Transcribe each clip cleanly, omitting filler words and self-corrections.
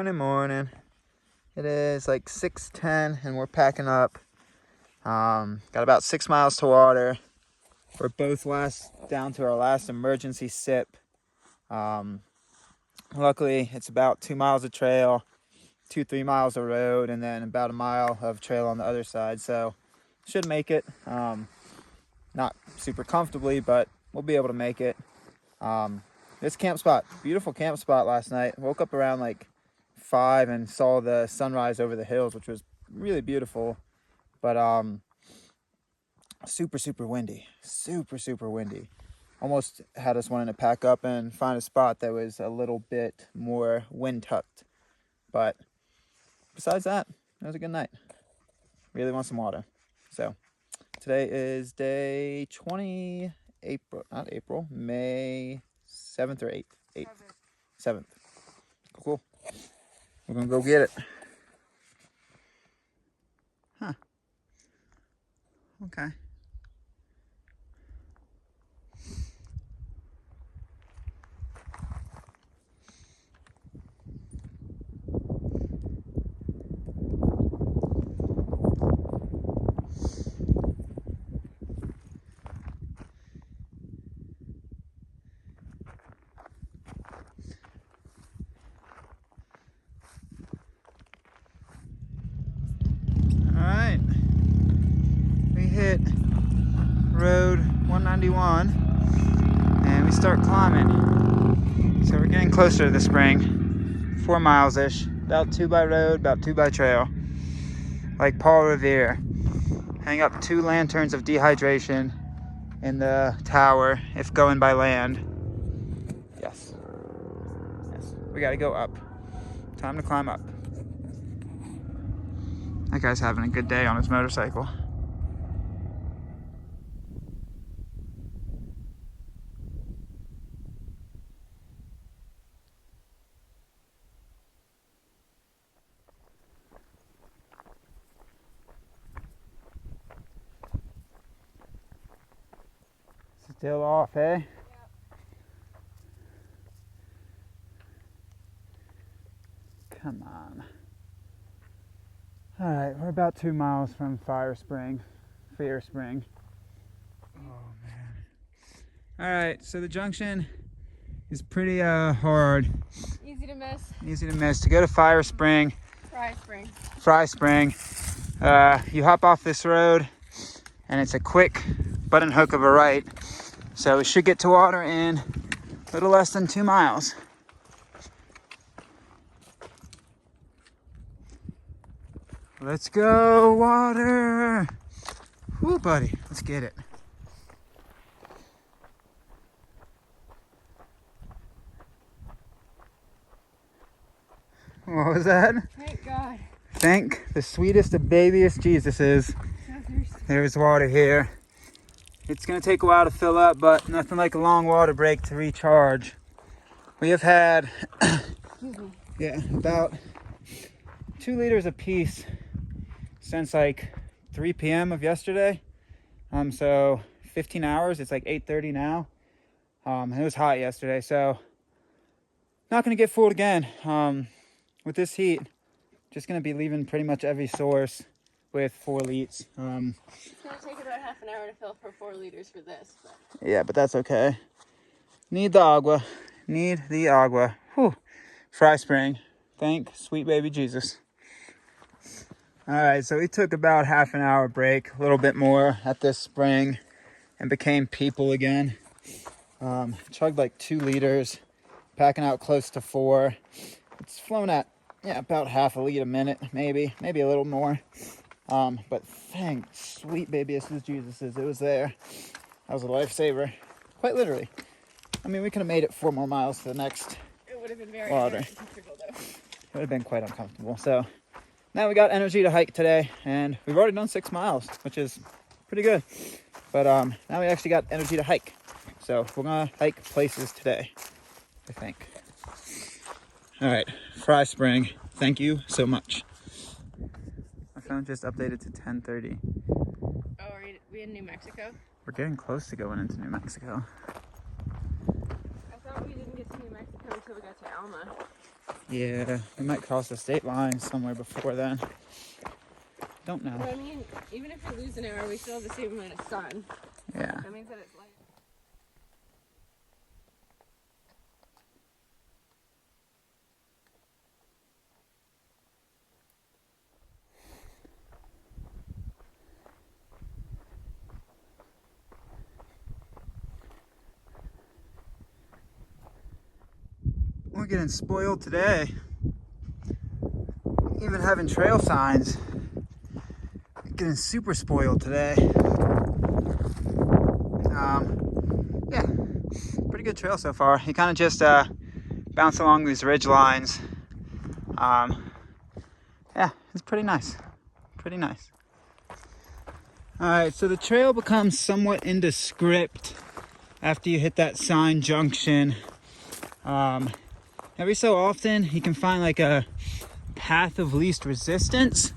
Morning. It is like 6:10 and we're packing up. Got about 6 miles to water. We're both down to our last emergency sip. Luckily, it's about 2 miles of trail, 3 miles of road, and then about a mile of trail on the other side. So should make it. Not super comfortably, but we'll be able to make it. This camp spot, beautiful camp spot last night. Woke up around like 5 and saw the sunrise over the hills, which was really beautiful. But super windy, super windy. Almost had us wanting to pack up and find a spot that was a little bit more wind tucked. But besides that, it was a good night. Really want some water. So today is day 20, May 7th or 8th? 7th. Cool. We're gonna go get it. Huh. Okay. Alright, we hit road 191 and we start climbing. So we're getting closer to the spring, 4 miles-ish, about 2 by road, about 2 by trail. Like Paul Revere, hang up 2 lanterns of dehydration in the tower if going by land. Yes, we gotta go up. Time to climb up. That guy's having a good day on his motorcycle. Still off, eh? Yep. Come on. All right, we're about 2 miles from Fear Spring. Oh man. All right, so the junction is pretty hard. Easy to miss. Easy to miss. To go to Fry Spring. You hop off this road, and it's a quick button hook of a right. So we should get to water in a little less than 2 miles. Let's go, water. Woo, buddy, let's get it. What was that? Thank God. Thank the sweetest of babiest Jesuses. There's water here. It's gonna take a while to fill up, but nothing like a long water break to recharge. We have had, about 2 liters apiece since like 3 p.m. of yesterday. So 15 hours, it's like 8:30 now. It was hot yesterday, so not gonna get full again. With this heat, just gonna be leaving pretty much every source with 4 liters. It's gonna take about half an hour to fill for 4 liters for this. But. Yeah, but that's okay. Need the agua. Whew. Fry Spring. Thank sweet baby Jesus. All right, so we took about half an hour break, a little bit more at this spring, and became people again. Chugged like 2 liters, packing out close to 4. It's flown at about half a liter a minute, maybe a little more. But thank sweet baby Jesus, it was there. That was a lifesaver, quite literally. I mean, we could have made it 4 more miles to the next. It would have been very water. uncomfortable though. It would have been quite uncomfortable. So now we got energy to hike today, and we've already done 6 miles, which is pretty good. But now we actually got energy to hike. So we're gonna hike places today, I think. All right, Fry Spring, thank you so much. My phone just updated to 10:30. Oh, are we in New Mexico? We're getting close to going into New Mexico. I thought we didn't get to New Mexico until we got to Alma. Yeah, we might cross the state line somewhere before then. Don't know. But I mean, even if we lose an hour, we still have the same amount of sun. Yeah. That means that it's light. We're getting spoiled today. Even having trail signs. Getting super spoiled today. Yeah, pretty good trail so far. You kind of just bounce along these ridge lines. Yeah, it's pretty nice. Pretty nice. All right, so the trail becomes somewhat indescript after you hit that sign Junction. Every so often you can find like a path of least resistance,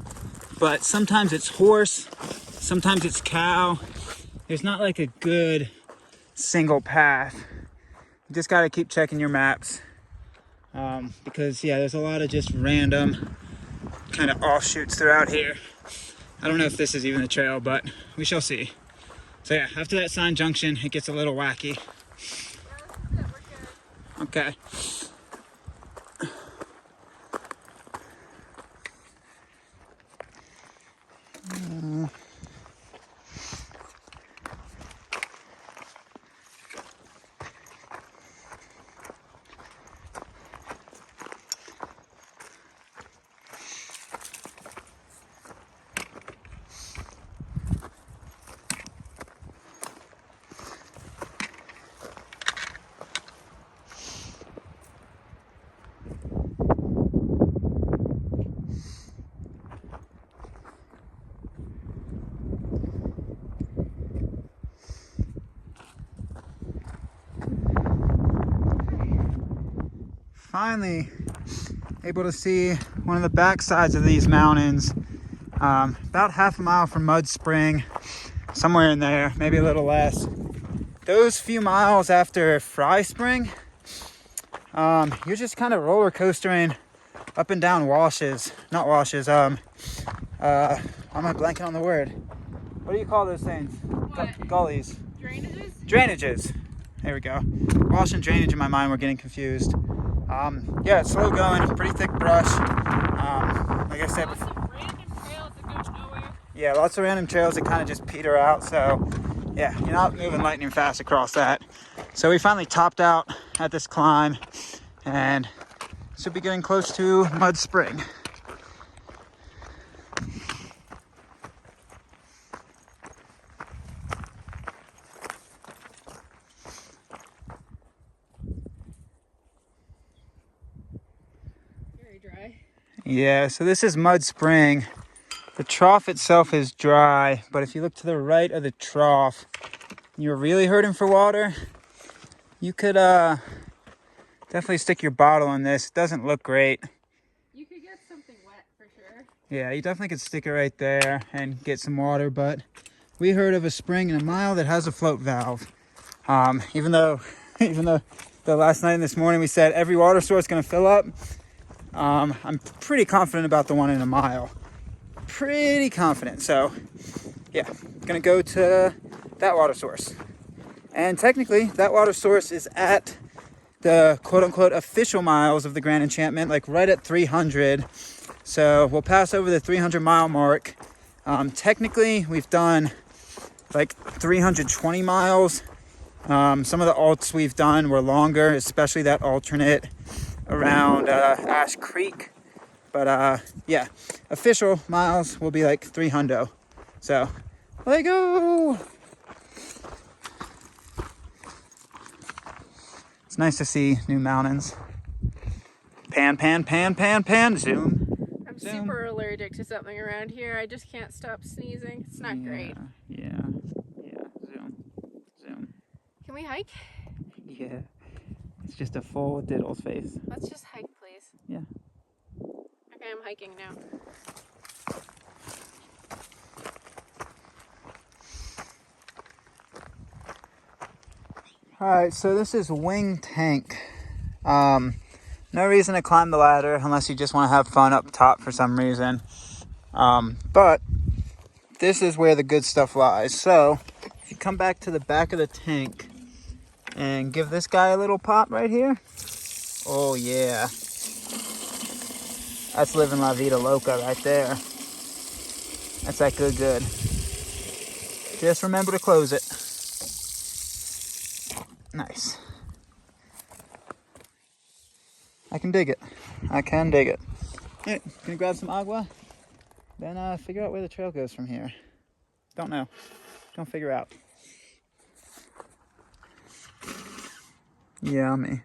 but sometimes it's horse, sometimes it's cow. There's not like a good single path. You just got to keep checking your maps, because yeah, there's a lot of just random kind of offshoots throughout here. I don't know if this is even a trail, but we shall see. So yeah, after that sign Junction, it gets a little wacky. Yeah, we're good. Okay. Finally able to see one of the back sides of these mountains, about half a mile from Mud Spring, somewhere in there, maybe a little less. Those few miles after Fry Spring, you're just kind of roller coastering up and down washes, not washes, why am I blanking on the word? What do you call those things? What? Gullies. Drainages? Drainages. There we go. Wash and drainage in my mind were getting confused. Yeah, it's slow going, pretty thick brush. Like I said Lots before, of random trails that go nowhere. yeah, lots of random trails that kind of just peter out. So yeah, you're not moving lightning fast across that. So we finally topped out at this climb and should be getting close to Mud Spring. Very dry. Yeah, so this is Mud Spring. The trough itself is dry, but if you look to the right of the trough, you're really hurting for water, you could definitely stick your bottle in this. It doesn't look great. You could get something wet for sure. Yeah, you definitely could stick it right there and get some water, but we heard of a spring in a mile that has a float valve. Even though the last night and this morning we said every water source is going to fill up, I'm pretty confident about the one in a mile. Pretty confident. So yeah, gonna go to that water source. And technically that water source is at the quote-unquote official miles of the Grand Enchantment, like right at 300. So we'll pass over the 300 mile mark. Technically we've done like 320 miles. Some of the alts we've done were longer, especially that alternate around Ash Creek. But yeah, official miles will be like 300. So let go. It's nice to see new mountains. Pan, pan, pan, pan, pan. Zoom. I'm Zoom. super allergic to something around here. I just can't stop sneezing. It's not great. Yeah. Zoom. Zoom. Can we hike? Yeah. It's just a full diddle's face. Let's just hike, please. Yeah. Okay, I'm hiking now. All right, so this is Wing Tank. No reason to climb the ladder unless you just want to have fun up top for some reason. But this is where the good stuff lies. So if you come back to the back of the tank and give this guy a little pop right here. Oh yeah. That's living La Vida Loca right there. That's that good. Just remember to close it. Nice. I can dig it. I can dig it. All right, gonna grab some agua. Then figure out where the trail goes from here. Don't know. Don't figure out. Yummy.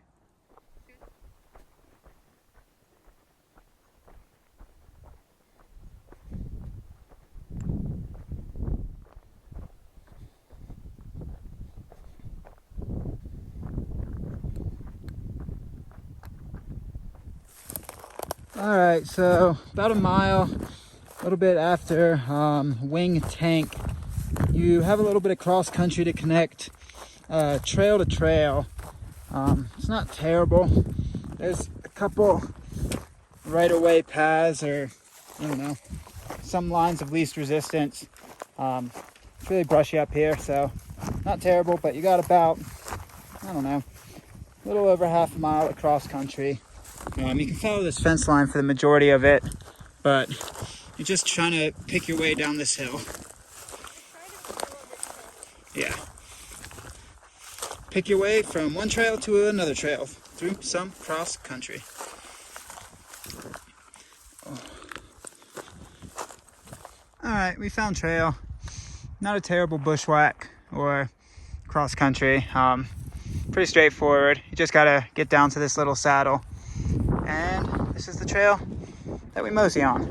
All right, so about a mile, a little bit after Wing Tank, you have a little bit of cross country to connect trail to trail. It's not terrible. There's a couple right-of-way paths, or I don't know, some lines of least resistance. It's really brushy up here, so not terrible, but you got about, I don't know, a little over half a mile of cross country. You can follow this fence line for the majority of it, but you're just trying to pick your way down this hill. Yeah. Pick your way from one trail to another trail through some cross country. Alright, we found trail. Not a terrible bushwhack or cross country. Pretty straightforward. You just gotta get down to this little saddle. And this is the trail that we mosey on.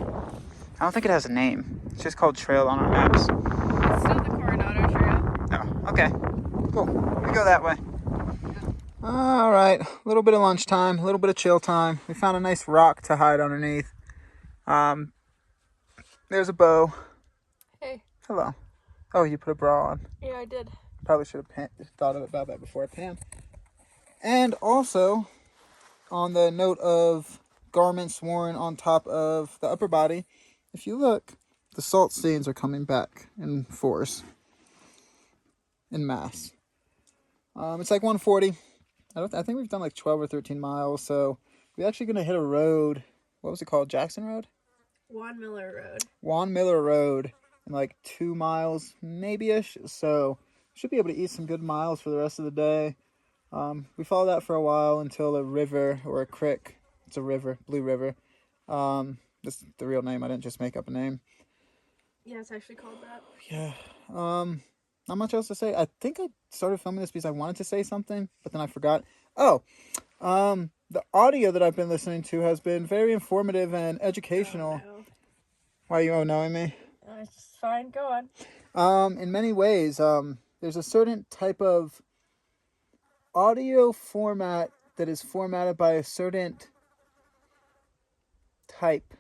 I don't think it has a name. It's just called trail on our maps. It's still the Coronado Trail. Oh, okay. Cool. We go that way. All right. A little bit of lunchtime, a little bit of chill time. We found a nice rock to hide underneath. There's a bow. Hey. Hello. Oh, you put a bra on. Yeah, I did. Probably should have thought about that before I panned. And also, on the note of garments worn on top of the upper body, if you look, the salt stains are coming back in force, in mass. It's like 1:40. I think we've done like 12 or 13 miles, so we're actually going to hit a road. What was it called? Jackson Road? Juan Miller Road. Juan Miller Road in like 2 miles, maybe-ish. So should be able to eat some good miles for the rest of the day. We followed that for a while until a river or a creek. It's a river, Blue River. That's the real name. I didn't just make up a name. Yeah, it's actually called that. Yeah. Not much else to say. I think I started filming this because I wanted to say something, but then I forgot. Oh, the audio that I've been listening to has been very informative and educational. Oh, no. Why are you oh-knowing me? It's just fine. Go on. In many ways, there's a certain type of audio format that is formatted by a certain type.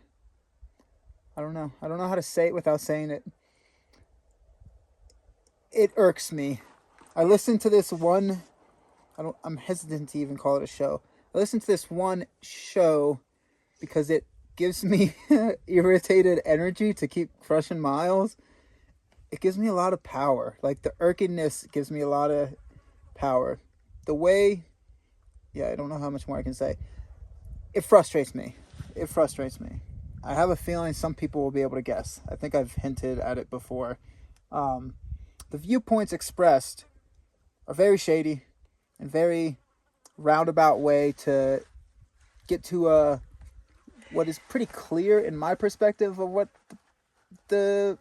I don't know how to say it without saying it. It irks me. I listened to this one, I'm hesitant to even call it a show. I listened to this one show because it gives me irritated energy to keep crushing miles. It gives me a lot of power. Like the irkiness gives me a lot of power. The way, I don't know how much more I can say. It frustrates me. I have a feeling some people will be able to guess. I think I've hinted at it before. The viewpoints expressed are very shady and very roundabout way to get to what is pretty clear in my perspective of what the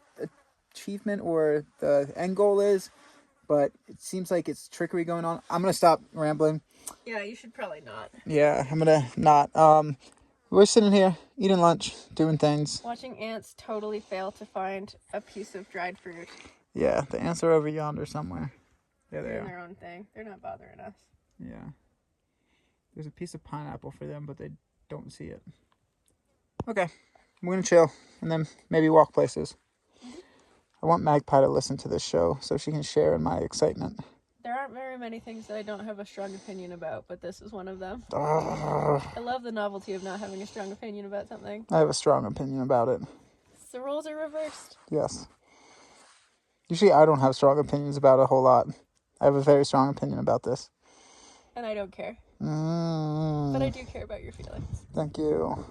achievement or the end goal is, but it seems like it's trickery going on. I'm gonna stop rambling. Yeah, you should probably not. Yeah, I'm gonna not. We're sitting here eating lunch, doing things. Watching ants totally fail to find a piece of dried fruit. Yeah, the ants are over yonder somewhere. Yeah, They're they doing are. their own thing. They're not bothering us. Yeah. There's a piece of pineapple for them, but they don't see it. Okay. I'm going to chill and then maybe walk places. I want Magpie to listen to this show so she can share in my excitement. There aren't very many things that I don't have a strong opinion about, but this is one of them. Ugh. I love the novelty of not having a strong opinion about something. I have a strong opinion about it. The roles are reversed. Yes. Usually I don't have strong opinions about a whole lot. I have a very strong opinion about this. And I don't care. Mm. But I do care about your feelings. Thank you.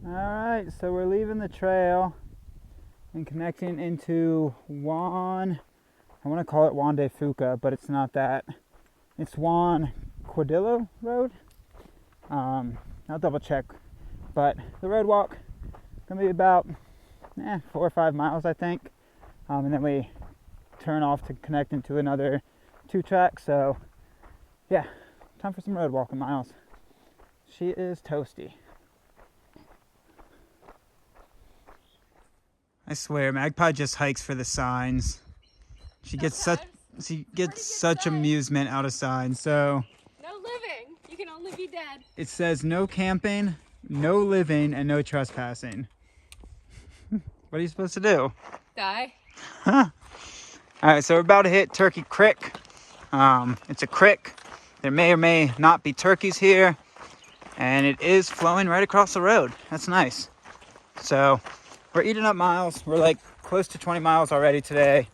Alright, so we're leaving the trail and connecting into Juan, I want to call it Juan de Fuca, but it's not that. It's Juan Cordillo Road. I'll double check, but the road walk gonna be about 4 or 5 miles, I think, and then we turn off to connect into another 2 tracks. So yeah, time for some road walking miles. She is toasty. I swear, Magpie just hikes for the signs. She gets such amusement out of signs. So No living. You can only be dead. it says no camping, no living, and no trespassing. What are you supposed to do? Die. Huh. All right, so we're about to hit Turkey Creek. It's a creek. There may or may not be turkeys here, and it is flowing right across the road. That's nice. So we're eating up miles. We're like close to 20 miles already today.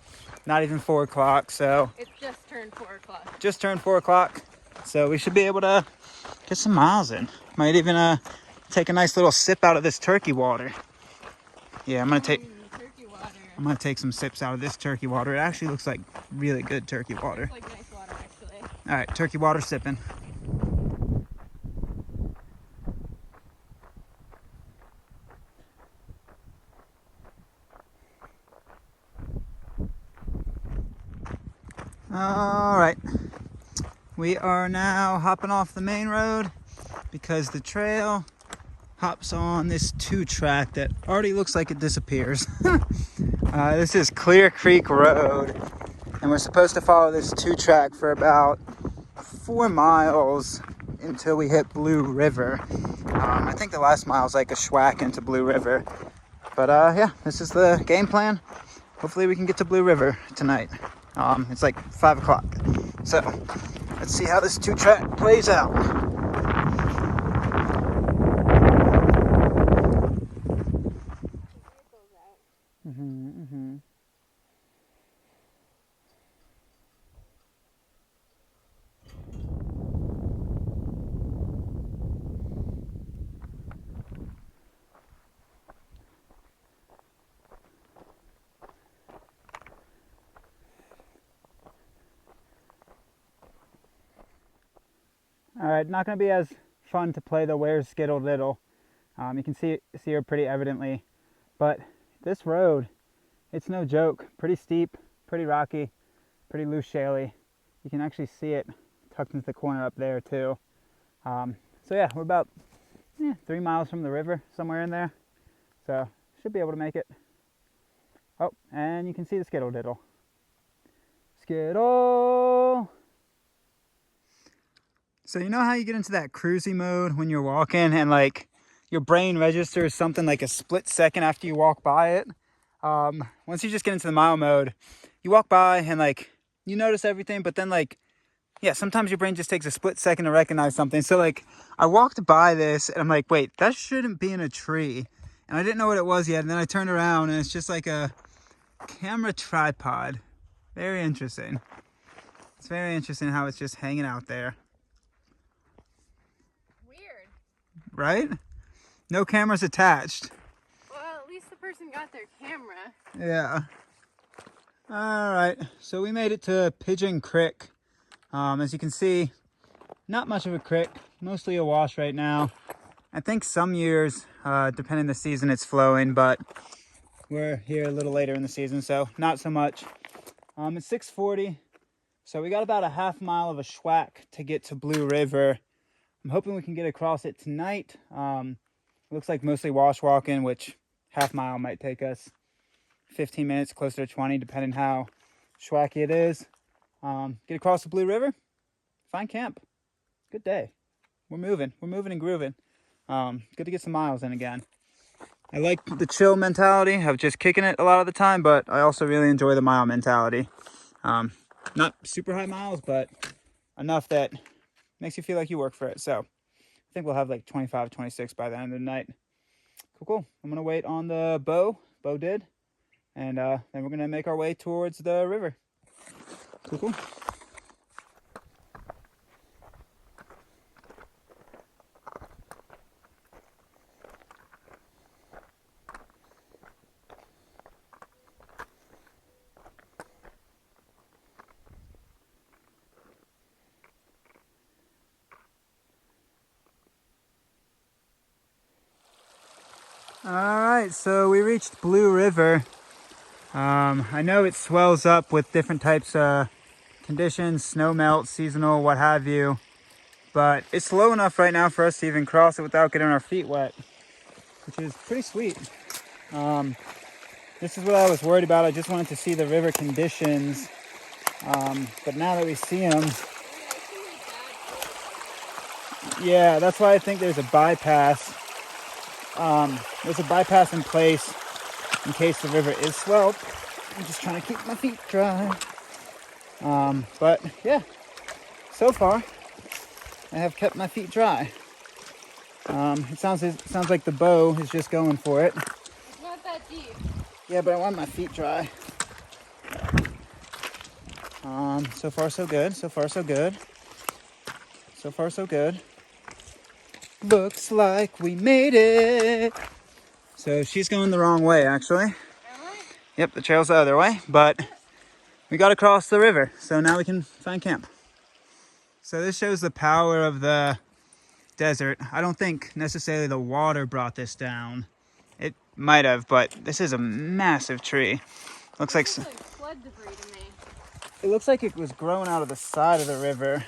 Not even 4 o'clock, so. It's just turned 4 o'clock. Just turned 4 o'clock, so we should be able to get some miles in. Might even take a nice little sip out of this turkey water. Yeah, I'm gonna take some sips out of this turkey water. It actually looks like really good turkey water. It's like nice water, actually. All right, turkey water sipping. All right, we are now hopping off the main road because the trail hops on this 2-track that already looks like it disappears. This is Clear Creek Road, and we're supposed to follow this 2-track for about 4 miles until we hit Blue River. I think the last mile is like a schwack into Blue River. But yeah, this is the game plan. Hopefully we can get to Blue River tonight. It's like 5 o'clock. So let's see how this 2-track plays out. All right, not going to be as fun to play the Where's Skittled Little. You can see her pretty evidently, but this road, it's no joke. Pretty steep, pretty rocky, pretty loose shaly. You can actually see it tucked into the corner up there too. So yeah, we're about 3 miles from the river, somewhere in there. So should be able to make it. Oh, and you can see the Skittled Little. Skittle! So you know how you get into that cruisy mode when you're walking and like your brain registers something like a split second after you walk by it? Once you just get into the mile mode, you walk by and like you notice everything, but then like, yeah, sometimes your brain just takes a split second to recognize something. So like I walked by this and I'm like, wait, that shouldn't be in a tree. And I didn't know what it was yet. And then I turned around and it's just like a camera tripod. Very interesting. It's very interesting how it's just hanging out there. Right? No cameras attached. Well, at least the person got their camera. Yeah. All right. So we made it to Pigeon Creek. As you can see, not much of a creek, mostly a wash right now. I think some years, depending on the season, it's flowing, but we're here a little later in the season, so not so much. It's 6:40, so we got about a half mile of a schwack to get to Blue River. I'm hoping we can get across it tonight. Looks like mostly wash walking, which half mile might take us 15 minutes, closer to 20, depending how schwacky it is. Get across the Blue River, find camp. Good day. We're moving and grooving. Good to get some miles in again. I like the chill mentality of just kicking it a lot of the time, but I also really enjoy the mile mentality. Not super high miles, but enough that makes you feel like you work for it. So I think we'll have like 25, 26 by the end of the night. Cool. I'm going to wait on the Bo did. And then we're going to make our way towards the river. Cool. All right, so we reached Blue River. I know it swells up with different types of conditions, snow melt, seasonal, what have you, but it's low enough right now for us to even cross it without getting our feet wet, which is pretty sweet. This is what I was worried about. I just wanted to see the river conditions, but now that we see them, yeah, that's why I think there's a bypass. There's a bypass in place in case the river is swelled. I'm just trying to keep my feet dry. But yeah, so far I have kept my feet dry. It sounds like the Bo is just going for it. It's not that deep. Yeah, but I want my feet dry. So far so good. So far so good. So far so good. Looks like we made it. So she's going the wrong way, actually. Am I? Yep, the trail's the other way, but we got to cross the river, so now we can find camp. So this shows the power of the desert. I don't think necessarily the water brought this down. It might have, but this is a massive tree. Looks like flood debris to me. it looks like it was growing out of the side of the river,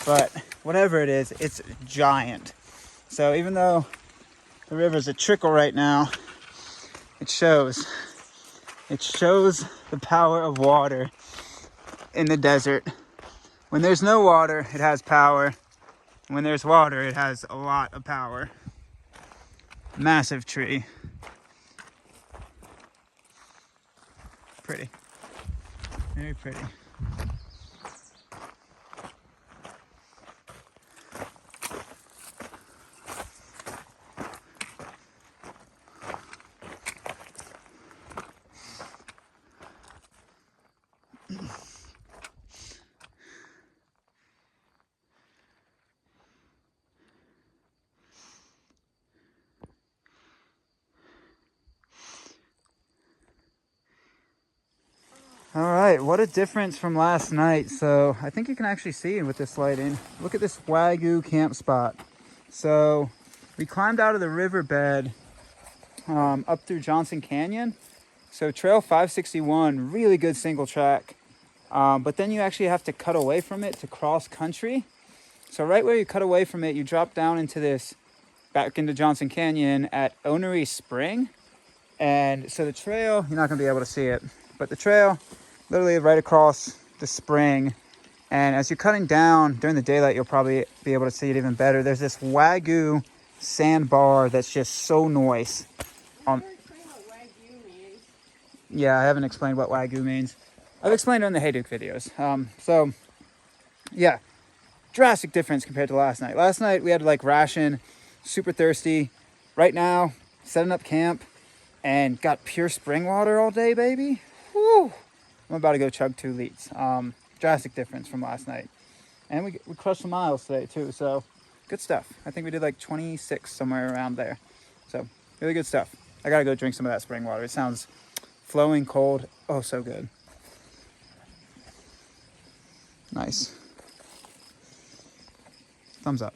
but whatever it is, it's giant. So even though the river's a trickle right now, it shows the power of water in the desert. When there's no water, it has power. When there's water, it has a lot of power. Massive tree. Pretty. Very pretty. All right, what a difference from last night. So I think you can actually see with this lighting. Look at this Wagyu Camp spot. So we climbed out of the riverbed up through Johnson Canyon. So Trail 561, really good single track. But then you actually have to cut away from it to cross country. So right where you cut away from it, you drop down into this, back into Johnson Canyon at Onery Spring. And so the trail, you're not gonna be able to see it, but the trail literally right across the spring. And as you're cutting down during the daylight, you'll probably be able to see it even better. There's this Wagyu sandbar that's just so nice. Never explain what Wagyu means. Yeah, I haven't explained what Wagyu means. I've explained it in the Hey Duke videos. So yeah, drastic difference compared to last night. Last night we had to like ration, super thirsty. Right now, setting up camp and got pure spring water all day, baby. Whew. I'm about to go chug 2 liters. Drastic difference from last night. And we crushed some miles today too, so good stuff. I think we did like 26, somewhere around there. So really good stuff. I gotta go drink some of that spring water. It sounds flowing cold. Oh, so good. Nice. Thumbs up.